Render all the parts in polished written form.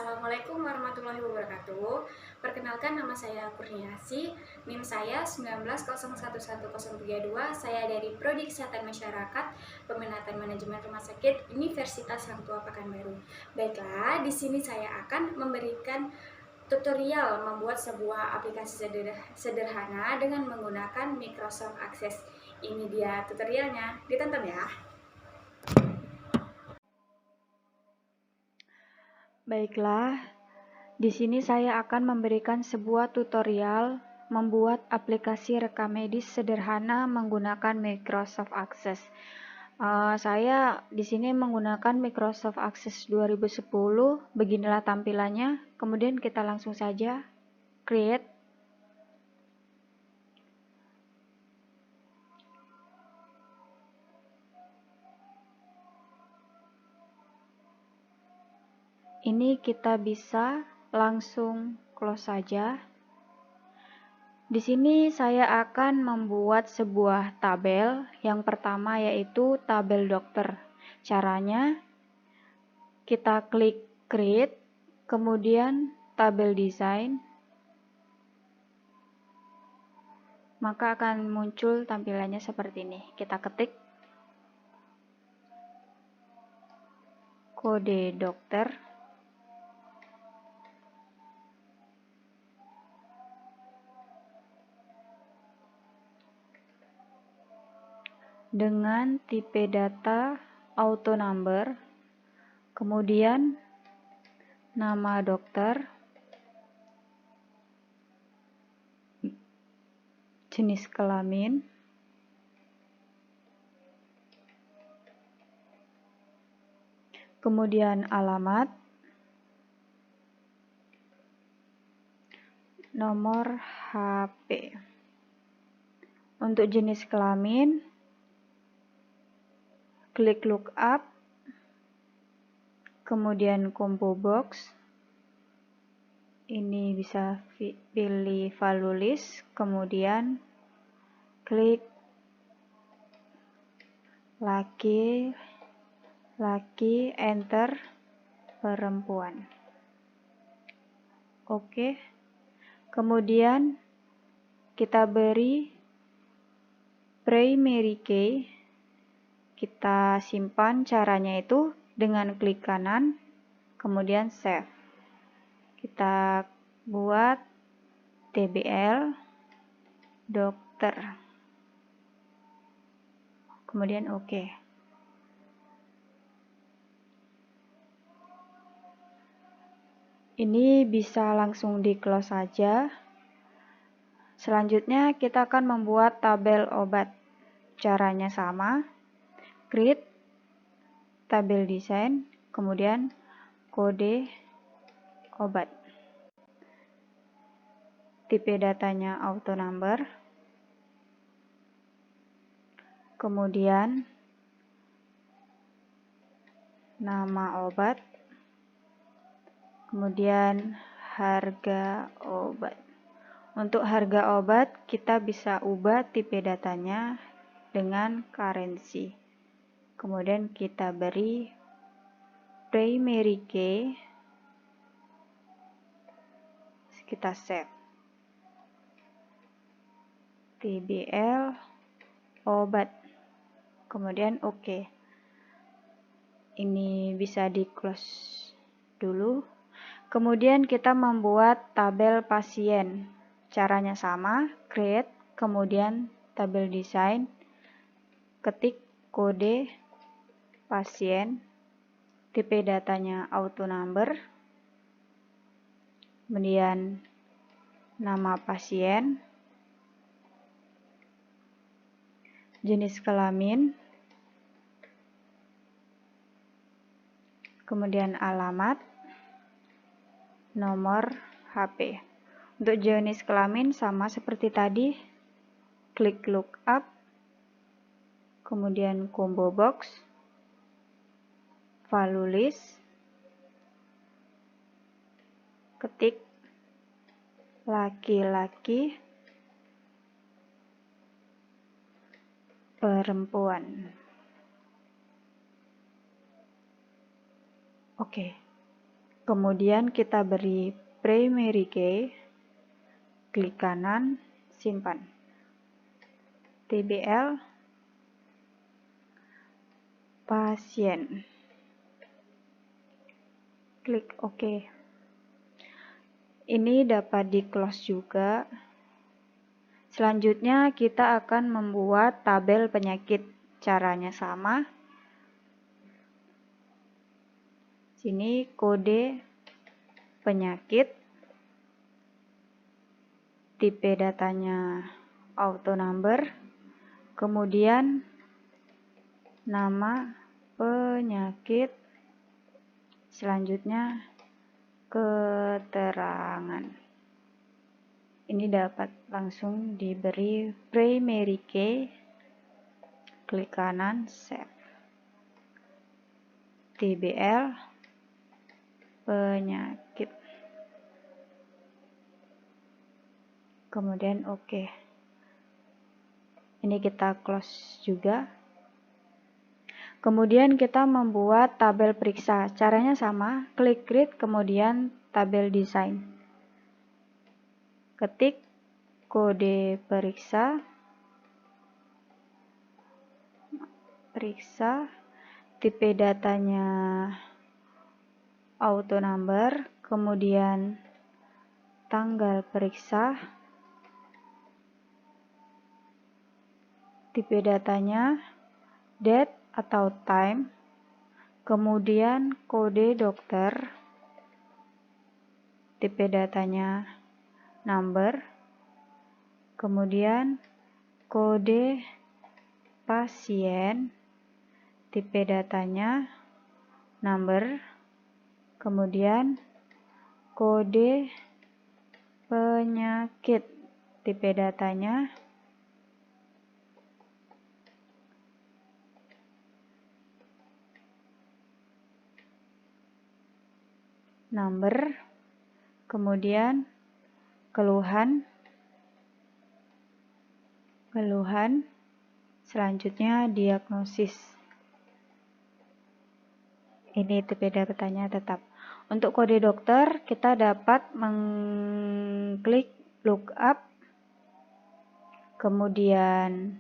Assalamualaikum warahmatullahi wabarakatuh. Perkenalkan, nama saya Kurniasi, NIM saya 19011032. Saya dari Prodi Kesehatan Masyarakat, Peminatan Manajemen Rumah Sakit Universitas Hang Tuah Pekanbaru. Baiklah, di sini saya akan memberikan tutorial membuat sebuah aplikasi sederhana dengan menggunakan Microsoft Access. Ini dia tutorialnya, ditonton ya. Baiklah, di sini saya akan memberikan sebuah tutorial membuat aplikasi rekam medis sederhana menggunakan Microsoft Access. Saya di sini menggunakan Microsoft Access 2010. Beginilah tampilannya. Kemudian kita langsung saja create. Ini kita bisa langsung close saja. Di sini saya akan membuat sebuah tabel. Yang pertama yaitu tabel dokter. Caranya kita klik create, kemudian tabel design, maka akan muncul tampilannya seperti ini. Kita ketik kode dokter. Dengan tipe data auto number, kemudian nama dokter, jenis kelamin, kemudian alamat, nomor HP. Untuk jenis kelamin, klik lookup, kemudian combo box. Ini bisa pilih value list, kemudian klik laki, enter, perempuan. Oke. Kemudian kita beri primary key. Kita simpan, caranya itu dengan klik kanan, kemudian save. Kita buat TBL dokter. Kemudian oke. Ini bisa langsung di close saja. Selanjutnya kita akan membuat tabel obat. Caranya sama. Create tabel design, kemudian kode obat. Tipe datanya auto number. Kemudian nama obat. Kemudian harga obat. Untuk harga obat kita bisa ubah tipe datanya dengan currency. Kemudian kita beri primary key. Kita save. TBL obat. Kemudian oke. Ini bisa di close dulu. Kemudian kita membuat tabel pasien. Caranya sama, create, kemudian tabel design, ketik kode pasien, tipe datanya auto number, kemudian nama pasien, jenis kelamin, kemudian alamat, nomor HP. Untuk jenis kelamin sama seperti tadi, klik lookup, kemudian combo box, value list, ketik laki-laki, perempuan. Oke. Kemudian kita beri primary key, klik kanan, simpan. TBL pasien. Klik OK. Ini dapat di-close juga. Selanjutnya kita akan membuat tabel penyakit. Caranya sama. Sini kode penyakit. Tipe datanya auto number. Kemudian nama penyakit. Selanjutnya keterangan. Ini dapat langsung diberi primary key. Klik kanan, save. TBL penyakit. Kemudian OK. Ini kita close juga. Kemudian kita membuat tabel periksa. Caranya sama, klik create, kemudian tabel desain. Ketik kode periksa, tipe datanya auto number, kemudian tanggal periksa, tipe datanya date atau time, kemudian kode dokter, tipe datanya number, kemudian kode pasien, tipe datanya number, kemudian kode penyakit, tipe datanya number, kemudian keluhan, selanjutnya diagnosis. Ini tipe datanya tetap. Untuk kode dokter, kita dapat mengklik lookup, kemudian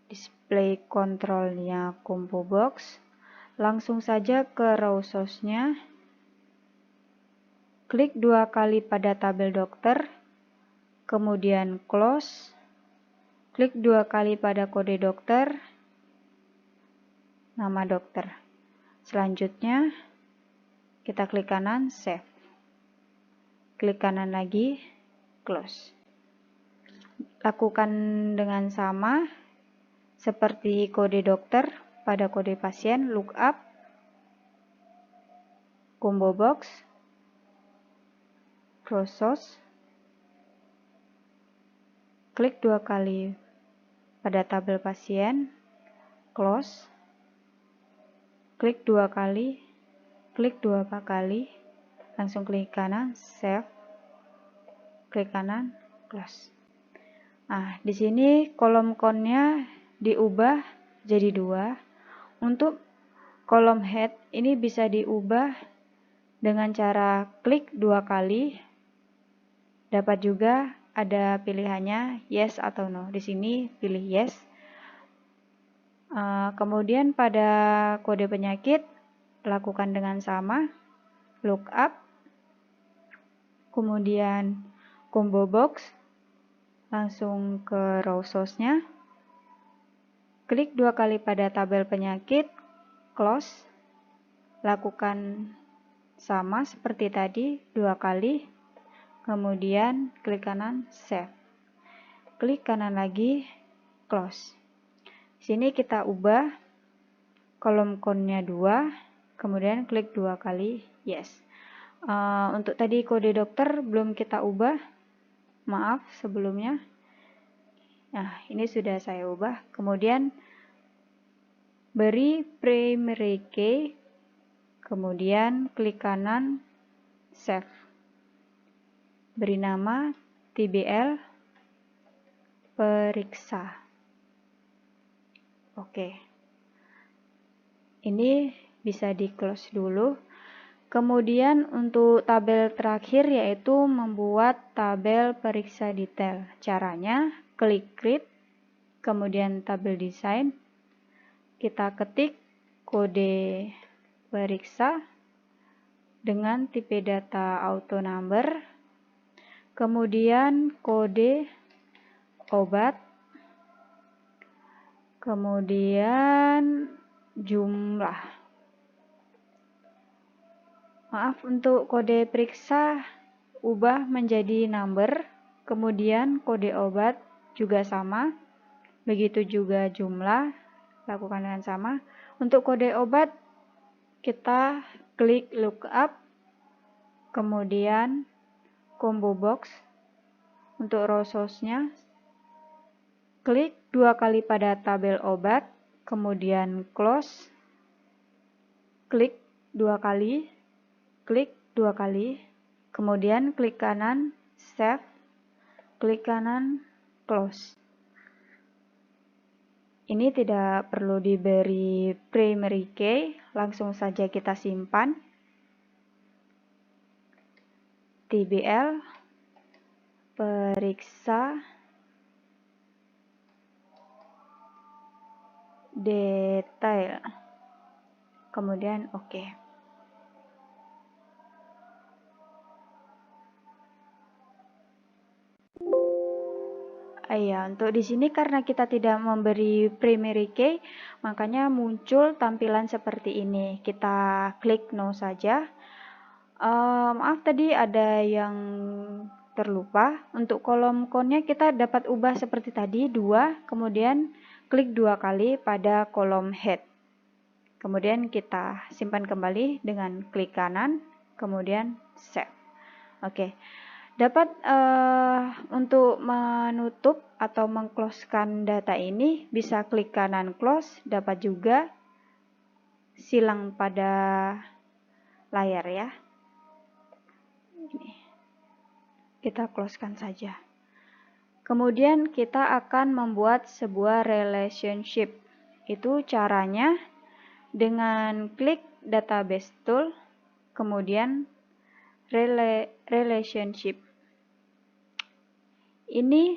display kontrolnya combo box, langsung saja ke raw source-nya, klik 2 kali pada tabel dokter, kemudian close, klik 2 kali pada kode dokter, nama dokter. Selanjutnya, kita klik kanan, save. Klik kanan lagi, close. Lakukan dengan sama, seperti kode dokter pada kode pasien, lookup, combo box, raw source, klik 2 kali pada tabel pasien, close, klik 2 kali, langsung klik kanan, save, klik kanan, close. Nah, di sini kolom count-nya diubah jadi 2. Untuk kolom head ini bisa diubah dengan cara klik 2 kali. Dapat juga ada pilihannya yes atau no. Di sini pilih yes. Kemudian pada kode penyakit lakukan dengan sama, lookup, kemudian combo box, langsung ke raw source-nya, klik 2 kali pada tabel penyakit, close, lakukan sama seperti tadi 2 kali, kemudian klik kanan, save, klik kanan lagi, close. Sini kita ubah kolom count-nya 2, kemudian klik 2 kali yes. Untuk tadi kode dokter belum kita ubah, maaf sebelumnya. Nah, ini sudah saya ubah. Kemudian beri primary key, kemudian klik kanan, save. Beri nama TBL periksa. Oke. Ini bisa di close dulu. Kemudian untuk tabel terakhir yaitu membuat tabel periksa detail. Caranya klik create, kemudian tabel desain, kita ketik kode periksa dengan tipe data auto number, kemudian kode obat, kemudian jumlah. Maaf, untuk kode periksa ubah menjadi number, kemudian kode obat juga sama, begitu juga jumlah, lakukan dengan sama. Untuk kode obat kita klik lookup, kemudian combo box. Untuk row source-nya klik 2 kali pada tabel obat, kemudian close, klik 2 kali, klik 2 kali, kemudian klik kanan save, klik kanan close. Ini tidak perlu diberi primary key, langsung saja kita simpan. TBL periksa detail, kemudian oke. Ya, untuk di sini karena kita tidak memberi primary key, makanya muncul tampilan seperti ini. Kita klik no saja. Maaf tadi ada yang terlupa. Untuk kolom count-nya kita dapat ubah seperti tadi, 2, kemudian klik 2 kali pada kolom head. Kemudian kita simpan kembali dengan klik kanan, kemudian save. Oke. Dapat untuk menutup atau mengclosekan data ini bisa klik kanan close, dapat juga silang pada layar ya. Ini. Kita closekan saja. Kemudian kita akan membuat sebuah relationship. Itu caranya dengan klik database tool, kemudian relationship. Ini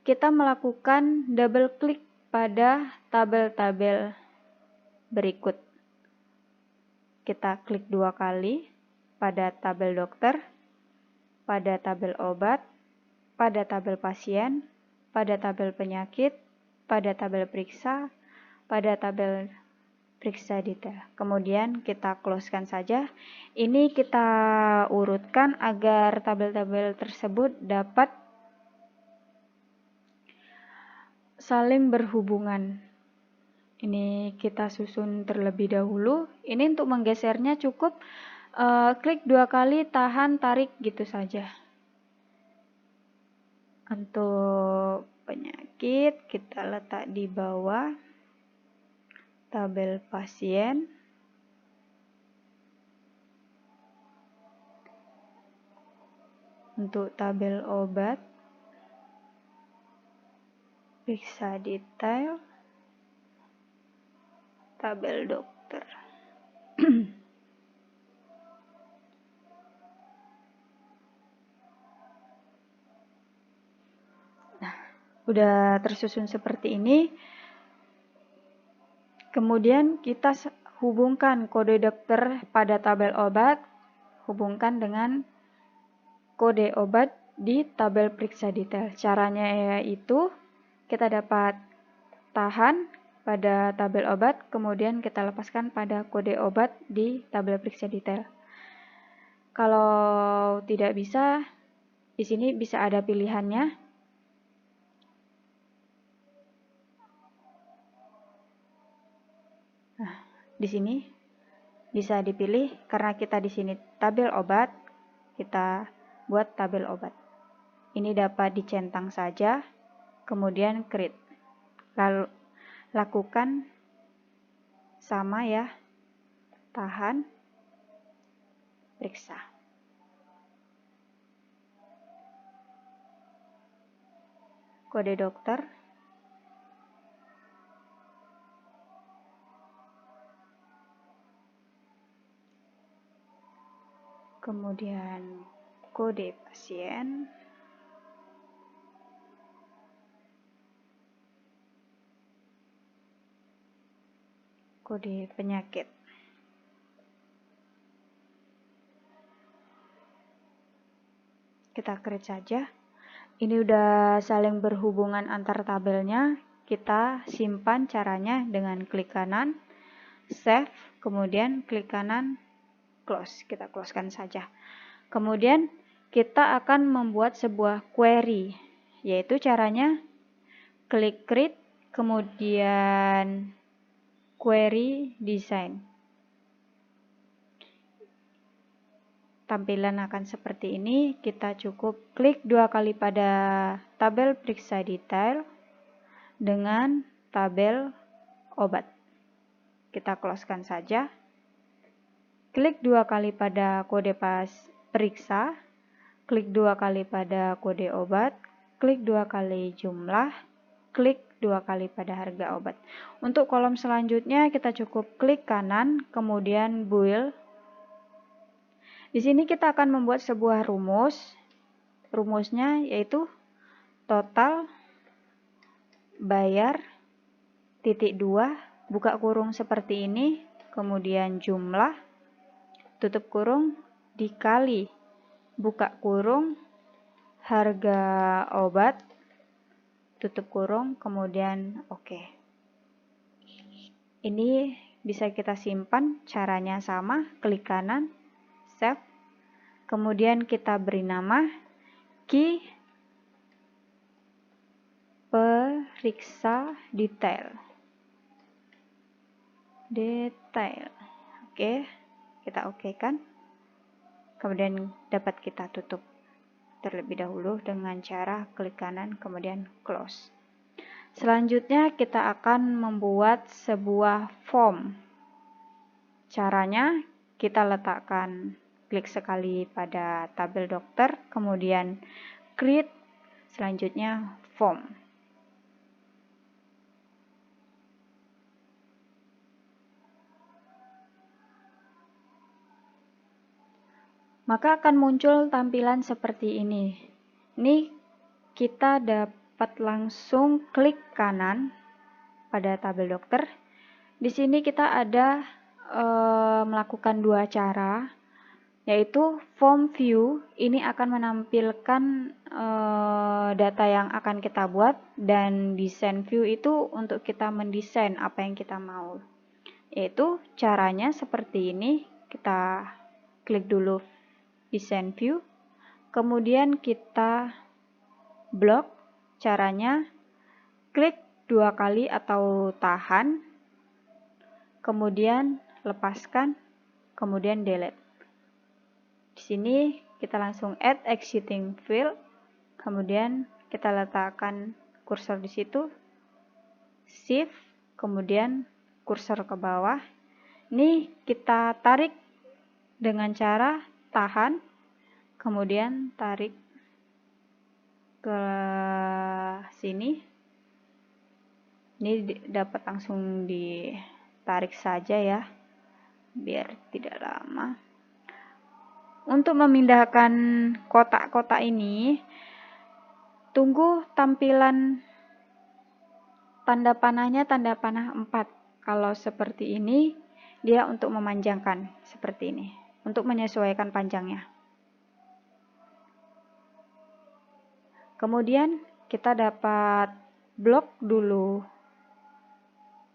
kita melakukan double klik pada tabel-tabel berikut. Kita klik 2 kali pada tabel dokter, pada tabel obat, pada tabel pasien, pada tabel penyakit, pada tabel periksa, pada tabel periksa detail. Kemudian kita closekan saja. Ini kita urutkan agar tabel-tabel tersebut dapat saling berhubungan. Ini kita susun terlebih dahulu. Ini untuk menggesernya cukup klik 2 kali, tahan, tarik gitu saja. Untuk penyakit kita letak di bawah tabel pasien. Untuk tabel obat periksa detail, tabel dokter. Nah, udah tersusun seperti ini. Kemudian kita hubungkan kode dokter pada tabel obat, hubungkan dengan kode obat di tabel periksa detail. Caranya yaitu kita dapat tahan pada tabel obat, kemudian kita lepaskan pada kode obat di tabel periksa detail. Kalau tidak bisa, di sini bisa ada pilihannya. Nah, di sini bisa dipilih karena kita di sini tabel obat, kita buat tabel obat. Ini dapat dicentang saja, kemudian create. Lalu lakukan sama ya, tahan, periksa. Kode dokter. kemudian kode pasien, kode penyakit. Kita create saja. Ini udah saling berhubungan antar tabelnya. Kita simpan caranya dengan klik kanan, save, kemudian klik kanan, close. Kita closekan saja. Kemudian kita akan membuat sebuah query, yaitu caranya klik create, kemudian query design. Tampilan akan seperti ini. Kita cukup klik 2 kali pada tabel periksa detail dengan tabel obat. Kita closekan saja. Klik 2 kali pada kode periksa, klik 2 kali pada kode obat, klik 2 kali jumlah, klik 2 kali pada harga obat. Untuk kolom selanjutnya kita cukup klik kanan, kemudian build. Di sini kita akan membuat sebuah rumus. Rumusnya yaitu total bayar titik 2 buka kurung seperti ini, kemudian jumlah tutup kurung dikali buka kurung harga obat tutup kurung, kemudian oke. Ini bisa kita simpan, caranya sama, klik kanan, save, kemudian kita beri nama key periksa detail. Oke, kita okekan. Kemudian dapat kita tutup terlebih dahulu dengan cara klik kanan kemudian close. Selanjutnya kita akan membuat sebuah form. Caranya kita letakkan klik sekali pada tabel dokter, kemudian create, selanjutnya form. Maka akan muncul tampilan seperti ini. Ini kita dapat langsung klik kanan pada tabel dokter. Di sini kita ada melakukan 2 cara, yaitu form view. Ini akan menampilkan data yang akan kita buat, dan design view itu untuk kita mendesain apa yang kita mau. Yaitu caranya seperti ini. Kita klik dulu design view, kemudian kita blok. Caranya klik 2 kali atau tahan, kemudian lepaskan, kemudian delete. Di sini kita langsung add existing field, kemudian kita letakkan kursor di situ, shift, kemudian kursor ke bawah. Ini kita tarik dengan cara tahan, kemudian tarik ke sini. Ini dapat langsung ditarik saja ya, biar tidak lama. Untuk memindahkan kotak-kotak ini, tunggu tampilan tanda panahnya tanda panah 4. Kalau seperti ini, dia untuk memanjangkan seperti ini, untuk menyesuaikan panjangnya. Kemudian kita dapat blok dulu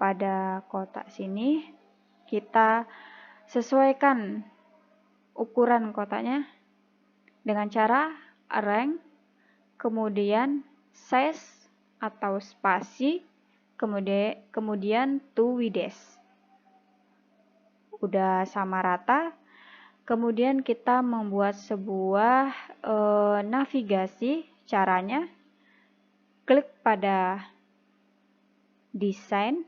pada kotak sini. Kita sesuaikan ukuran kotaknya dengan cara arrange, kemudian size atau spasi, kemudian to width. Udah sama rata. Kemudian kita membuat sebuah navigasi. Caranya klik pada desain,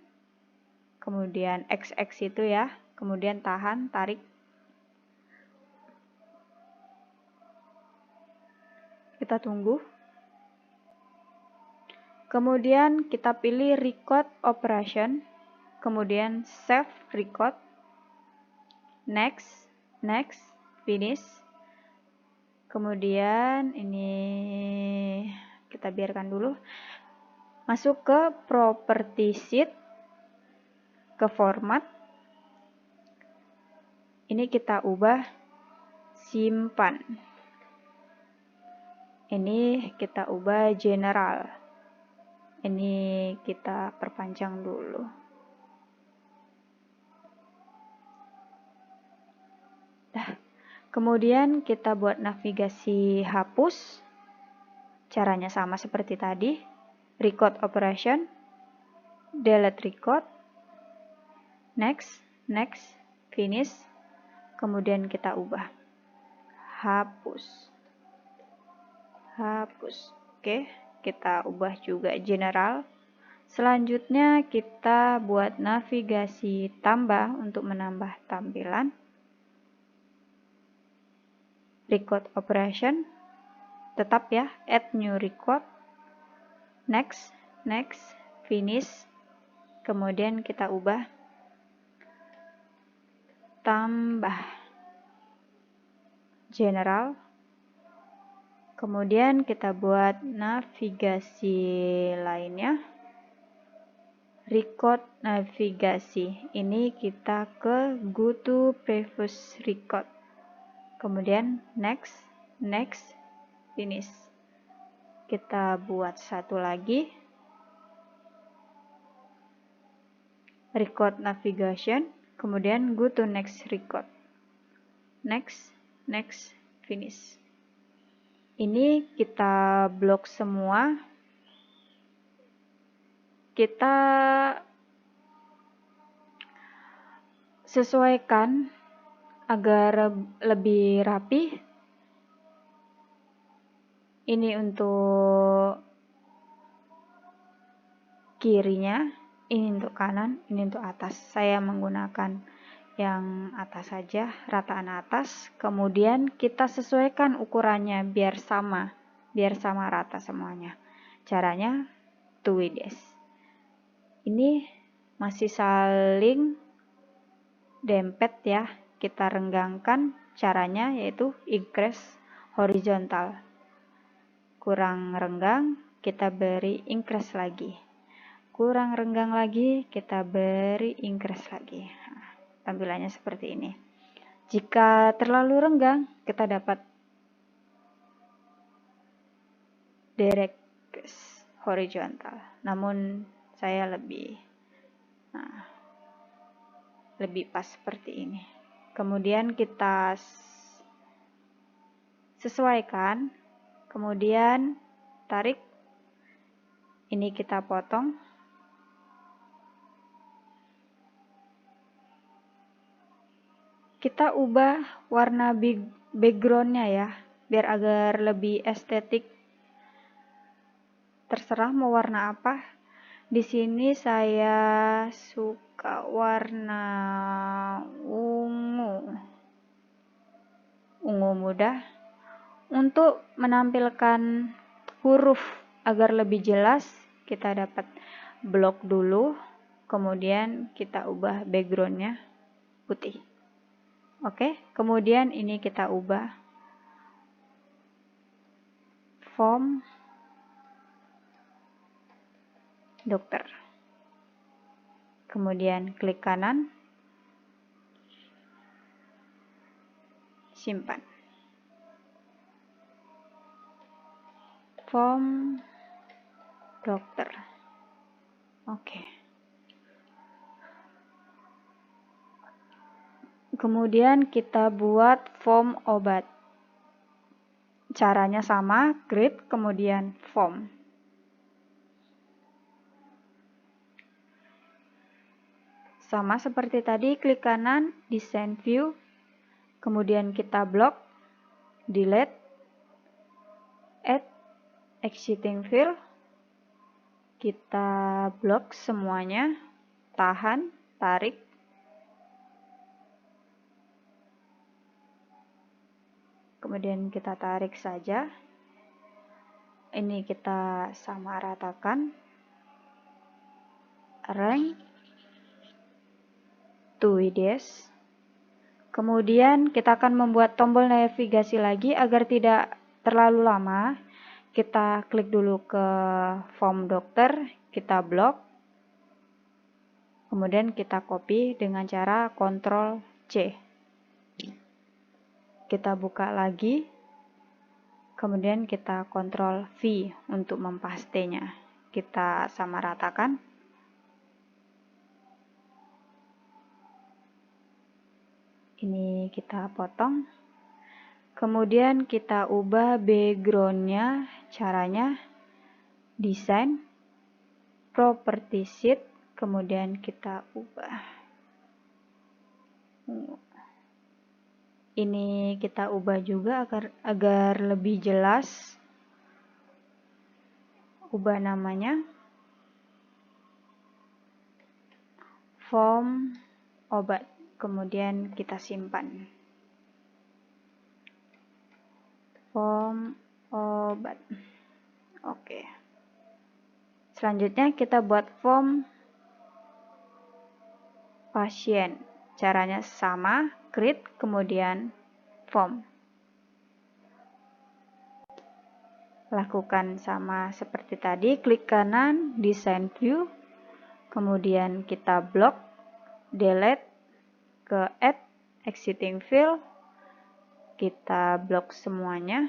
kemudian XX itu ya, kemudian tahan, tarik. Kita tunggu. Kemudian kita pilih record operation, kemudian save record, next, finish. Kemudian ini kita biarkan dulu. Masuk ke property sheet, ke format. Ini kita ubah simpan. Ini kita ubah general. Ini kita perpanjang dulu. Kemudian kita buat navigasi hapus. Caranya sama seperti tadi. Record operation, delete record, next, finish. Kemudian kita ubah hapus. Oke, kita ubah juga general. Selanjutnya kita buat navigasi tambah untuk menambah tampilan. Record operation, tetap ya, add new record, next, finish. Kemudian kita ubah tambah general. Kemudian kita buat navigasi lainnya, record navigasi. Ini kita ke go to previous record. Kemudian next, finish. Kita buat satu lagi, record navigation, kemudian go to next record. Next, finish. Ini kita blok semua. Kita sesuaikan agar lebih rapi. Ini untuk kirinya, ini untuk kanan, ini untuk atas. Saya menggunakan yang atas saja, rataan atas. Kemudian kita sesuaikan ukurannya biar sama rata semuanya. Caranya 2WDS. Ini masih saling dempet ya. Kita renggangkan, caranya yaitu increase horizontal. Kurang renggang, kita beri increase lagi. Kurang renggang lagi, kita beri increase lagi. Nah, tampilannya seperti ini. Jika terlalu renggang, kita dapat direct horizontal. Namun saya lebih pas seperti ini. Kemudian kita sesuaikan. Kemudian tarik, ini kita potong. Kita ubah warna backgroundnya ya, biar agar lebih estetik. Terserah mau warna apa. Di sini saya suka warna ungu muda. Untuk menampilkan huruf agar lebih jelas, kita dapat blok dulu, kemudian kita ubah backgroundnya putih. Oke, kemudian ini kita ubah font dokter. Kemudian klik kanan, simpan. Font dokter. Oke. Kemudian kita buat form obat. Caranya sama, grid, kemudian form. Sama seperti tadi, klik kanan, design view, kemudian kita blok, delete, add exiting fill, kita blok semuanya, tahan, tarik, kemudian kita tarik saja. Ini kita sama ratakan, rank 2WDS, Kemudian kita akan membuat tombol navigasi lagi agar tidak terlalu lama. Kita klik dulu ke form dokter, kita blok. Kemudian kita copy dengan cara Ctrl C. Kita buka lagi. Kemudian kita Ctrl V untuk mempastenya. Kita samaratakan. Ini kita potong. Kemudian kita ubah background-nya. Caranya desain, property sheet, kemudian kita ubah. Ini kita ubah juga agar lebih jelas. Ubah namanya. Form obat. Kemudian kita simpan. Form obat. Oke. Selanjutnya kita buat form pasien. Caranya sama, create, kemudian form. Lakukan sama seperti tadi, klik kanan, design view, kemudian kita blok, delete, ke add exiting fill, kita blok semuanya.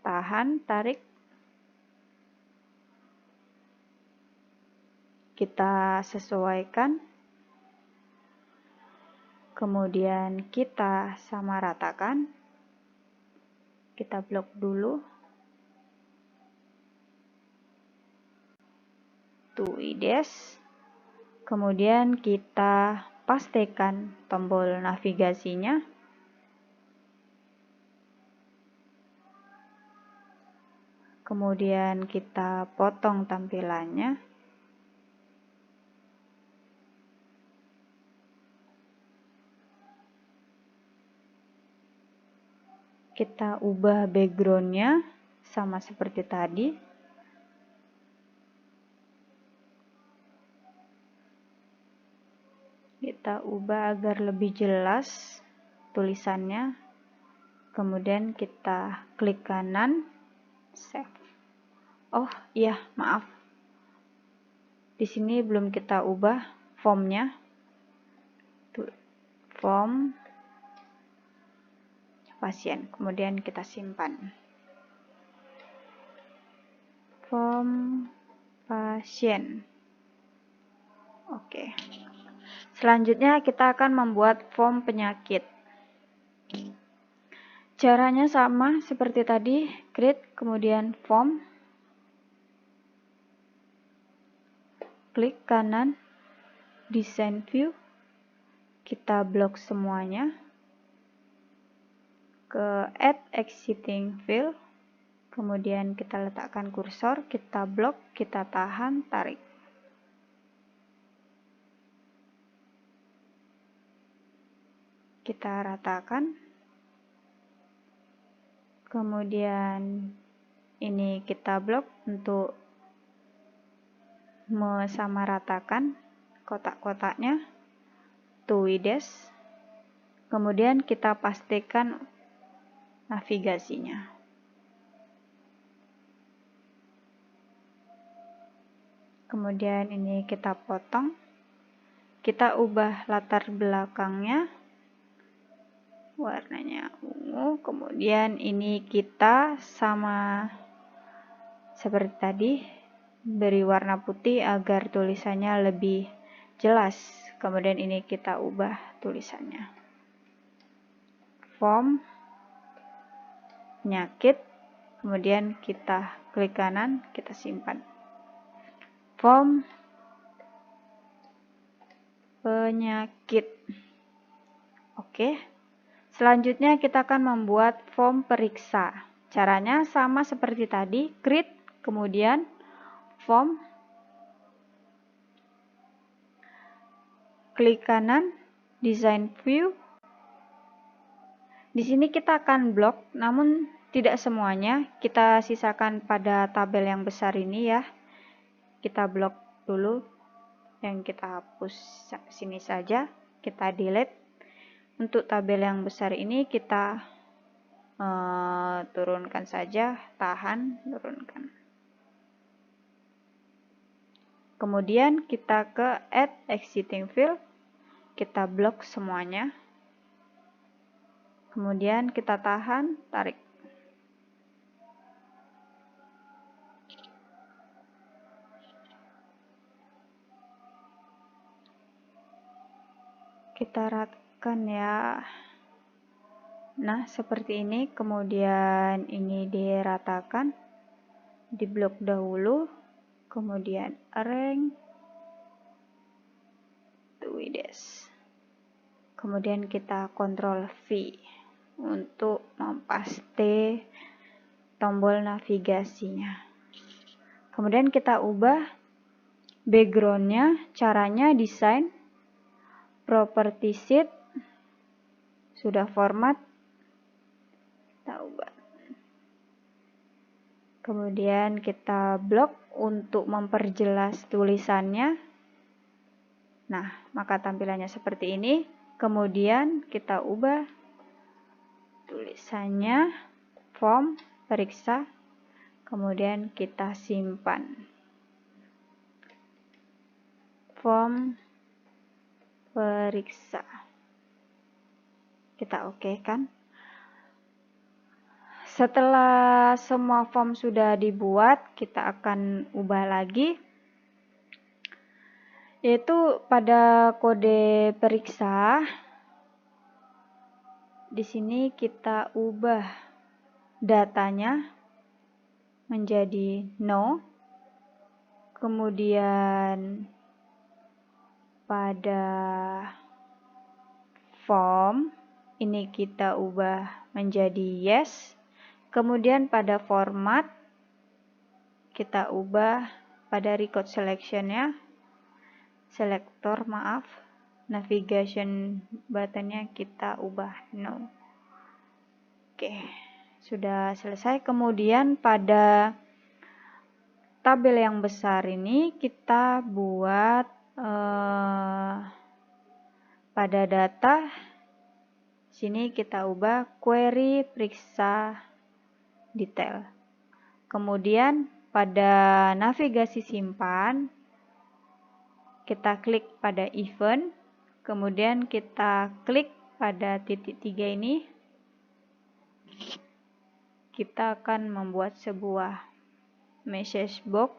Tahan, tarik. Kita sesuaikan. Kemudian kita samaratakan. Kita blok dulu. Tuides. Kemudian kita pastikan tombol navigasinya. Kemudian kita potong tampilannya. Kita ubah background-nya sama seperti tadi. Kita ubah agar lebih jelas tulisannya. Kemudian kita klik kanan, save. Oh iya, maaf. Di sini belum kita ubah formnya. Form pasien. Kemudian kita simpan. Form pasien. Oke. Selanjutnya kita akan membuat form penyakit. Caranya sama seperti tadi, create, kemudian form. Klik kanan, design view. Kita blok semuanya. Ke add exiting fill. Kemudian kita letakkan kursor, kita blok, kita tahan, tarik. Kita ratakan. Kemudian ini kita blok untuk mensamaratakan kotak-kotaknya. Tuides. Kemudian kita pastikan navigasinya. Kemudian ini kita potong. Kita ubah latar belakangnya. Warnanya ungu. Kemudian ini kita sama seperti tadi. Beri warna putih agar tulisannya lebih jelas. Kemudian ini kita ubah tulisannya. Form penyakit. Kemudian kita klik kanan, kita simpan. Form penyakit. Oke. Selanjutnya kita akan membuat form periksa. Caranya sama seperti tadi, create, kemudian form. Klik kanan, design view. Di sini kita akan blok, namun tidak semuanya. Kita sisakan pada tabel yang besar ini ya. Kita blok dulu. yang kita hapus sini saja, kita delete. Untuk tabel yang besar ini kita turunkan saja, tahan, turunkan. Kemudian kita ke add existing field, kita blok semuanya. Kemudian kita tahan, tarik. Kita ratakan ya. Nah, seperti ini. Kemudian ini diratakan, diblok dahulu, kemudian arrange to width. Kemudian kita Ctrl V untuk mempaste tombol navigasinya. Kemudian kita ubah backgroundnya. Caranya desain, property sheet, sudah format, kita ubah. Kemudian kita blok untuk memperjelas tulisannya. Nah, maka tampilannya seperti ini. Kemudian kita ubah tulisannya, form periksa, kemudian kita simpan. Form periksa. Kita oke kan? Setelah semua form sudah dibuat, kita akan ubah lagi, yaitu pada kode periksa. Di sini kita ubah datanya menjadi no. Kemudian pada form ini kita ubah menjadi yes. Kemudian pada format kita ubah pada record selection-nya, selektor maaf, navigation buttonnya kita ubah no. Oke, sudah selesai. Kemudian pada tabel yang besar ini kita buat pada data, sini kita ubah query periksa detail. Kemudian pada navigasi simpan, kita klik pada event, kemudian kita klik pada titik 3 ini. Kita akan membuat sebuah message box.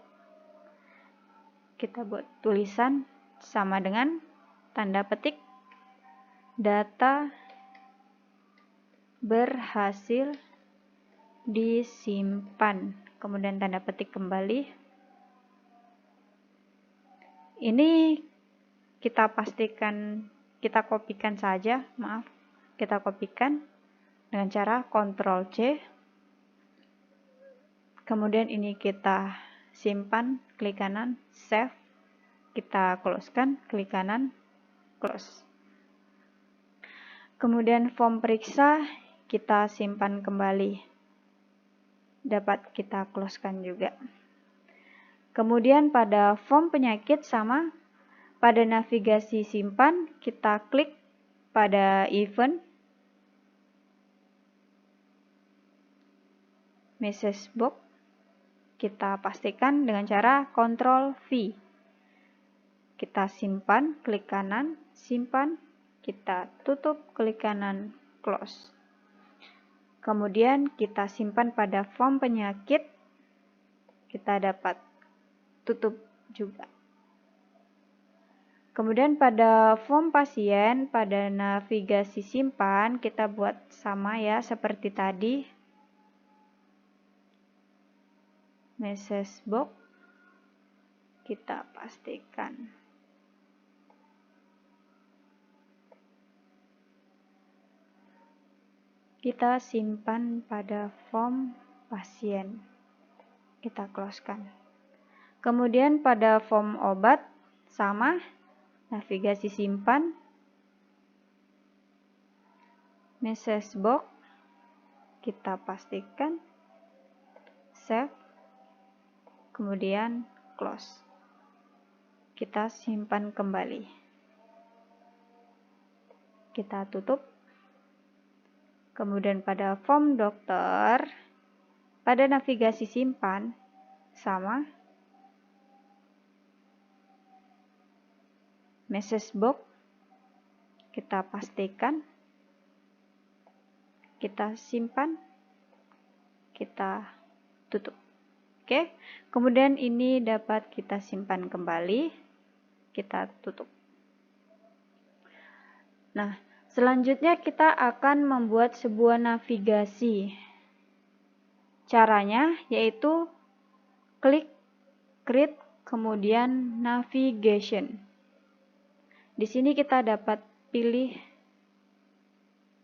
Kita buat tulisan sama dengan tanda petik data berhasil disimpan, kemudian tanda petik kembali. Ini kita pastikan, kita kopikan saja, maaf, kita kopikan dengan cara Ctrl C. Kemudian ini kita simpan, klik kanan, save, kita close-kan, klik kanan, close. Kemudian form periksa kita simpan kembali, dapat kita close-kan juga. Kemudian pada form penyakit sama, pada navigasi simpan kita klik pada event, message box, kita pastikan dengan cara Ctrl V. Kita simpan, klik kanan, simpan, kita tutup, klik kanan, close. Kemudian kita simpan pada form penyakit, kita dapat tutup juga. Kemudian pada form pasien, pada navigasi simpan, kita buat sama ya seperti tadi. Message box, kita pastikan. Kita simpan pada form pasien, kita close-kan. Kemudian pada form obat sama, navigasi simpan, message box, kita pastikan, save, kemudian close. kita simpan kembali. Kita tutup. Kemudian pada form dokter, pada navigasi simpan, sama. Message box, kita pastikan. Kita simpan. Kita tutup. Oke, kemudian ini dapat kita simpan kembali. Kita tutup. Nah, selanjutnya kita akan membuat sebuah navigasi. Caranya yaitu klik create kemudian navigation. Di sini kita dapat pilih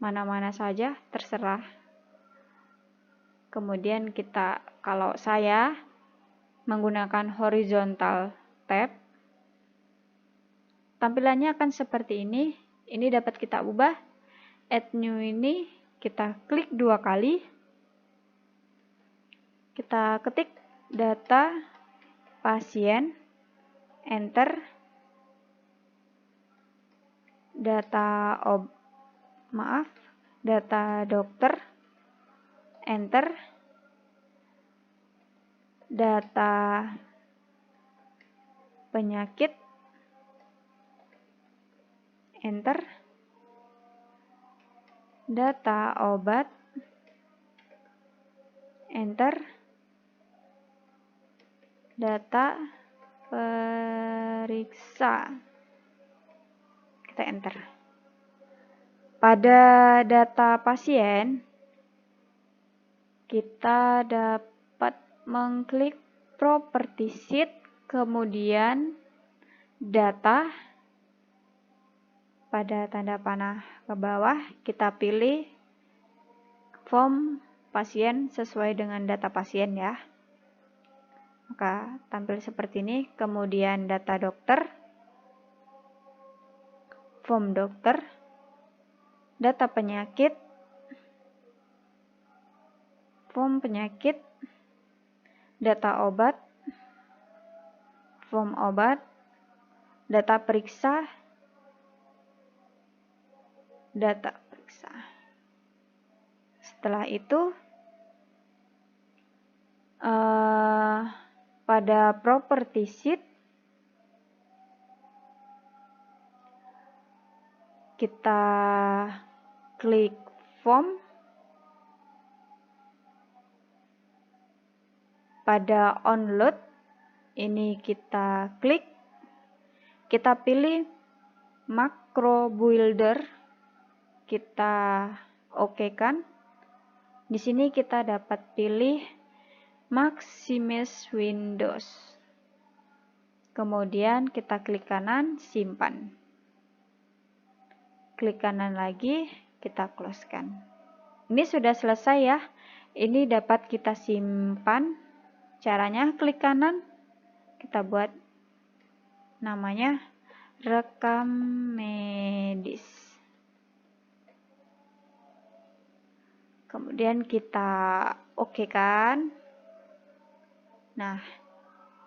mana-mana saja, terserah. Kemudian kalau saya menggunakan horizontal tab, tampilannya akan seperti ini. Ini dapat kita ubah. Add new ini kita klik 2 kali. Kita ketik data pasien, enter. Data dokter, enter. Data penyakit, enter. Data obat, enter. Data periksa, kita enter. Pada data pasien, kita dapat mengklik property sheet, kemudian data. Pada tanda panah ke bawah, kita pilih form pasien sesuai dengan data pasien ya. Maka tampil seperti ini. Kemudian data dokter, form dokter, data penyakit, form penyakit, data obat, form obat, data periksa, data periksa. Setelah itu pada property sheet kita klik form. Pada onload ini kita klik, kita pilih macro builder, kita okekan. Di sini kita dapat pilih maximize windows. Kemudian kita klik kanan, simpan. Klik kanan lagi, kita closekan. Ini sudah selesai ya. Ini dapat kita simpan. Caranya klik kanan, kita buat namanya rekam medis. Kemudian kita okekan. Nah,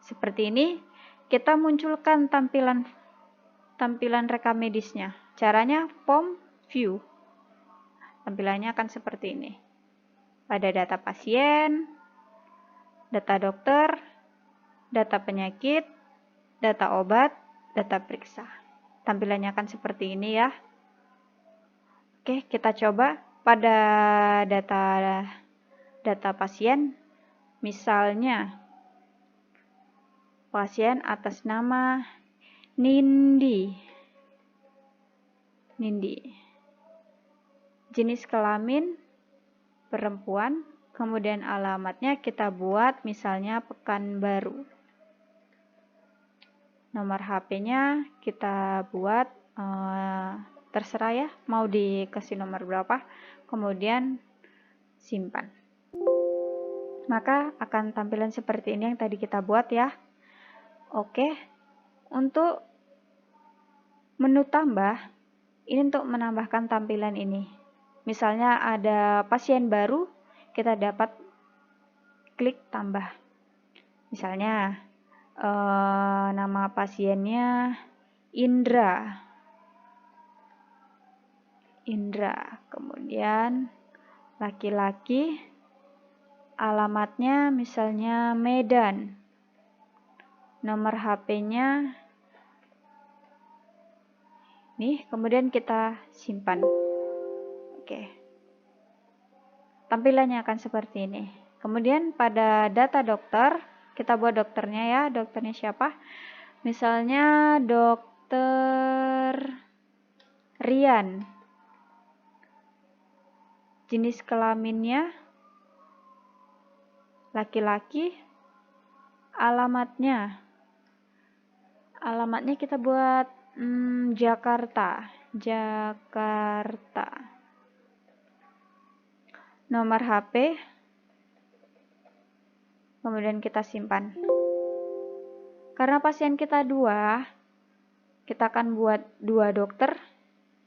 seperti ini kita munculkan tampilan rekam medisnya. Caranya form view. Tampilannya akan seperti ini. Pada data pasien, data dokter, data penyakit, data obat, data periksa. Tampilannya akan seperti ini ya. Oke, kita coba pada data pasien. Misalnya pasien atas nama Nindi. Jenis kelamin perempuan, kemudian alamatnya kita buat misalnya Pekanbaru. Nomor HP-nya kita buat terserah ya, mau dikasih nomor berapa, kemudian simpan. Maka akan tampilan seperti ini yang tadi kita buat ya. Oke, untuk menu tambah, ini untuk menambahkan tampilan ini. Misalnya ada pasien baru, kita dapat klik tambah. Misalnya Nama pasiennya Indra. Kemudian laki-laki, alamatnya misalnya Medan, nomor HP-nya nih, kemudian kita simpan. Oke. Tampilannya akan seperti ini. Kemudian pada data dokter, kita buat dokternya ya. Dokternya siapa? Misalnya dokter Rian. Jenis kelaminnya laki-laki. Alamatnya kita buat Jakarta. Nomor HP, kemudian kita simpan. Karena pasien kita 2, kita akan buat 2 dokter,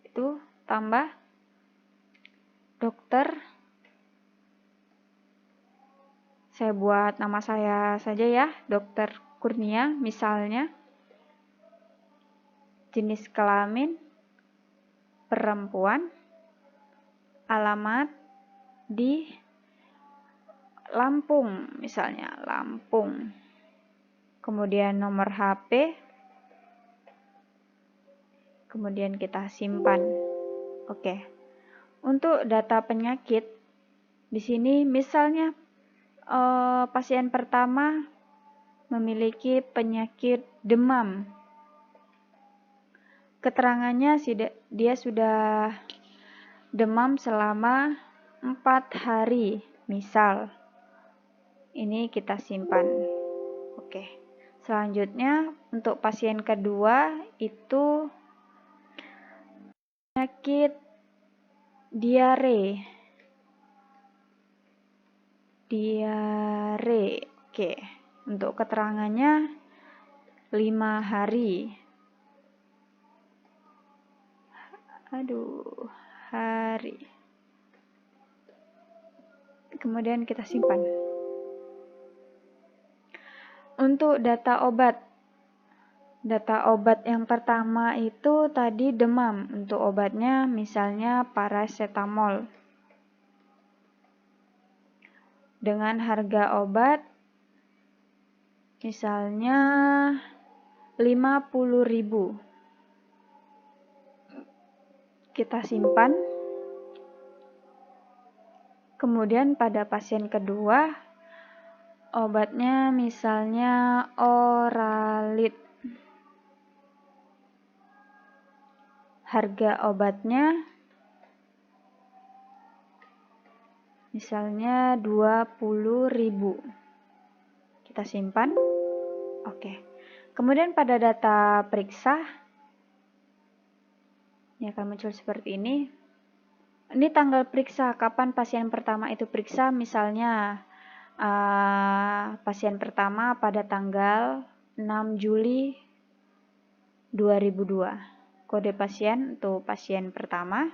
itu tambah dokter, saya buat nama saya saja ya, Dokter Kurnia misalnya. Jenis kelamin perempuan, alamat di Lampung misalnya, Lampung. Kemudian nomor HP, kemudian kita simpan. Oke. Untuk data penyakit di sini misalnya pasien pertama memiliki penyakit demam. Keterangannya dia sudah demam selama 4 hari, misal. Ini kita simpan. Oke. Selanjutnya untuk pasien kedua itu penyakit diare. Oke. Untuk keterangannya 5 hari. Hari. Kemudian kita simpan. Untuk data obat. Data obat yang pertama itu tadi demam. Untuk obatnya misalnya paracetamol. Dengan harga obat misalnya 50.000. Kita simpan. Kemudian pada pasien kedua, obatnya misalnya Oralit. Harga obatnya misalnya 20.000. Kita simpan. Oke. Kemudian pada data periksa, ini akan muncul seperti ini. Ini tanggal periksa, kapan pasien pertama itu periksa, misalnya pasien pertama pada tanggal 6 Juli 2002. Kode pasien untuk pasien pertama.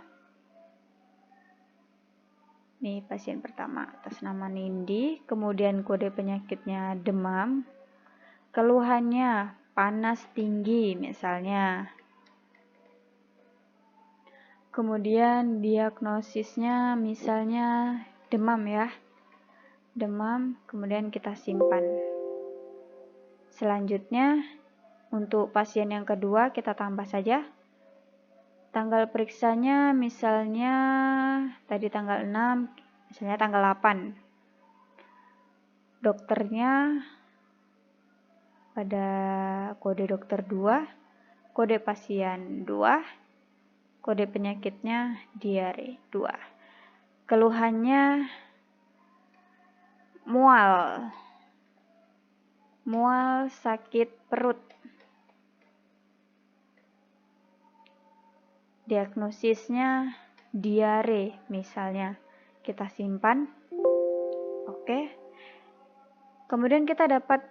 Nih pasien pertama atas nama Nindi, kemudian kode penyakitnya demam. Keluhannya panas tinggi misalnya. Kemudian diagnosisnya misalnya demam ya. Demam, kemudian kita simpan. Selanjutnya untuk pasien yang kedua kita tambah saja. Tanggal periksanya misalnya tadi tanggal 6, misalnya tanggal 8. Dokternya pada kode dokter 2, kode pasien 2. Kode penyakitnya diare 2. Keluhannya mual sakit perut. Diagnosisnya diare misalnya. Kita simpan. Oke. Kemudian kita dapat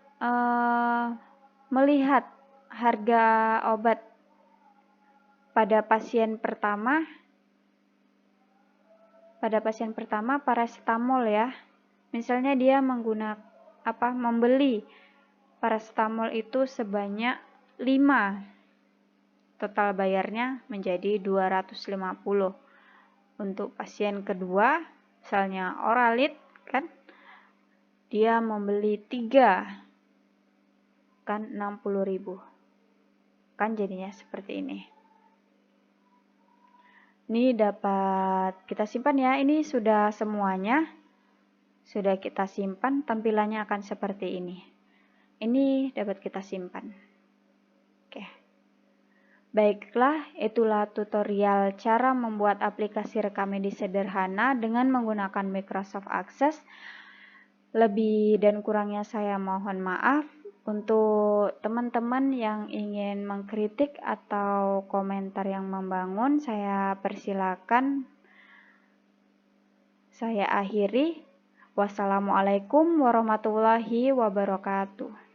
melihat harga obat pada pasien pertama. Pada pasien pertama paracetamol ya. Misalnya dia membeli paracetamol itu sebanyak 5. Total bayarnya menjadi 250. Untuk pasien kedua, misalnya Oralit kan, dia membeli 3 kan 60.000. Kan jadinya seperti ini. Ini dapat kita simpan ya. Ini sudah semuanya. Sudah kita simpan, tampilannya akan seperti ini. Ini dapat kita simpan. Oke. Baiklah, itulah tutorial cara membuat aplikasi rekam medis sederhana dengan menggunakan Microsoft Access. Lebih dan kurangnya saya mohon maaf. Untuk teman-teman yang ingin mengkritik atau komentar yang membangun, saya persilakan. Saya akhiri. Wassalamualaikum warahmatullahi wabarakatuh.